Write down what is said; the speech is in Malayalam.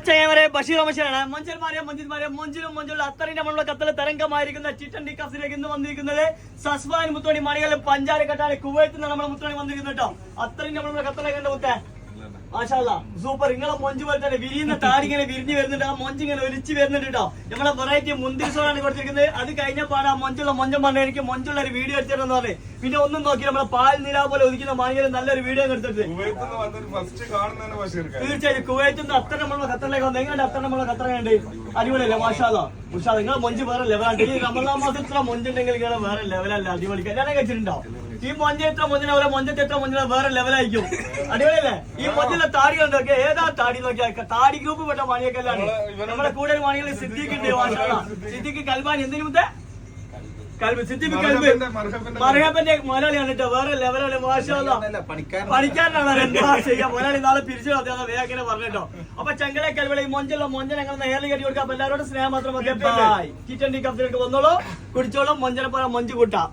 ചങ്ങായിമാരെ ബഷീർ അമശനാണ്. മഞ്ചിലും അത്രയും നമ്മളുടെ കത്തല് തരംഗമായിരിക്കുന്ന T20 കപ്പിലേക്ക് ഇന്ന് വന്നിരിക്കുന്നത് സസ്മാൻ മുത്തോണി മണികളും പഞ്ചാരക്കെട്ടാണ്. കുവൈത്തിൽ നിന്നാണ് നമ്മളെ മുത്തോണി വന്നിരിക്കുന്നത് കേട്ടോ. അത്രയും നമ്മളുടെ കത്തലെ കണ്ട മുത്തേ മാഷാഅല്ലാ സൂപ്പർ. നിങ്ങളെ മൊഞ്ച് പോലെ തന്നെ വിരിയുന്ന താടി ഇങ്ങനെ വിരിഞ്ഞ് വരുന്നുണ്ട്. ആ മൊഞ്ച് ഇങ്ങനെ ഒലിച്ച് വരുന്നുണ്ട് കേട്ടോ. നമ്മളെ വെറൈറ്റി മുന്തിരി സോളാണ് കൊടുത്തിരിക്കുന്നത്. അത് കഴിഞ്ഞപ്പാട് ആ മൊഞ്ചം പറഞ്ഞ എനിക്ക് മൊഞ്ചുള്ള ഒരു വീഡിയോ എടുത്തിരുന്നു പറഞ്ഞത്. പിന്നെ ഒന്നും നോക്കി നമ്മളെ പാൽ നിലാ പോലെ ഒതുക്കുന്ന മാണികളും നല്ലൊരു വീഡിയോ എടുത്തിട്ട് തീർച്ചയായും കുവൈത്തിൽ നിന്ന് അത്ര നമ്മളെ ഖത്തറിലേക്ക് വന്നു. എങ്ങനെ അത്ര നമ്മളെ ഖത്തറുണ്ട് അടിപൊളിയല്ലേ മാഷാഅല്ലാ. ഉഷാ നിങ്ങളെ മൊഞ്ച് വേറെ ലെവലാണ്. ഈ റമദാൻ മാസത്തിലുള്ള മൊഞ്ചുണ്ടെങ്കിൽ നിങ്ങളെ വേറെ ലെവലല്ല. അടിപൊളി കല്യാണം കഴിച്ചിട്ടുണ്ടോ? ഈ മൊഞ്ചെത്ര മൊഞ്ചിനെ പോലെ മൊഞ്ചെത്ര മൊഞ്ചിനെ വേറെ ലെവലായിരിക്കും. അടിപൊളിയല്ലേ? ഈ മൊഞ്ചിലെ താടി നോക്കിയാൽ ഏതാ താടി നോക്കിയാൽ താടി ഗ്രൂപ്പ് പെട്ട മാണിയൊക്കെല്ലാണ്. നമ്മളെ കൂടുതൽ മാണികൾ സിദ്ദീഖുണ്ട്. സിദ്ദീഖ് കൽബാനി എന്തിനു മുത്തേ സിദ്ദീഖ് കൽബ് മർഹബന്റെ മലയാളിയാണ് കേട്ടോ. വേറെ ലെവലാണ് മാഷാഅല്ലാ. പണിക്കാരനാണ്. എന്താ ചെയ്യാ മലയാളി നാളെ പിരിച്ചു വേഗം പറഞ്ഞോ. അപ്പൊ ചെങ്കലെ കൽവിളി മൊഞ്ചല്ല ഞങ്ങൾ ഹെയർ കെട്ടി കൊടുക്കാം. അപ്പൊ എല്ലാവരോടും സ്നേഹം മാത്രം T20 കപ്പിലേക്ക് വന്നോളൂ, കുടിച്ചോളൂ. മൊഞ്ചനെ പോലെ മൊഞ്ച് കൂട്ടാം.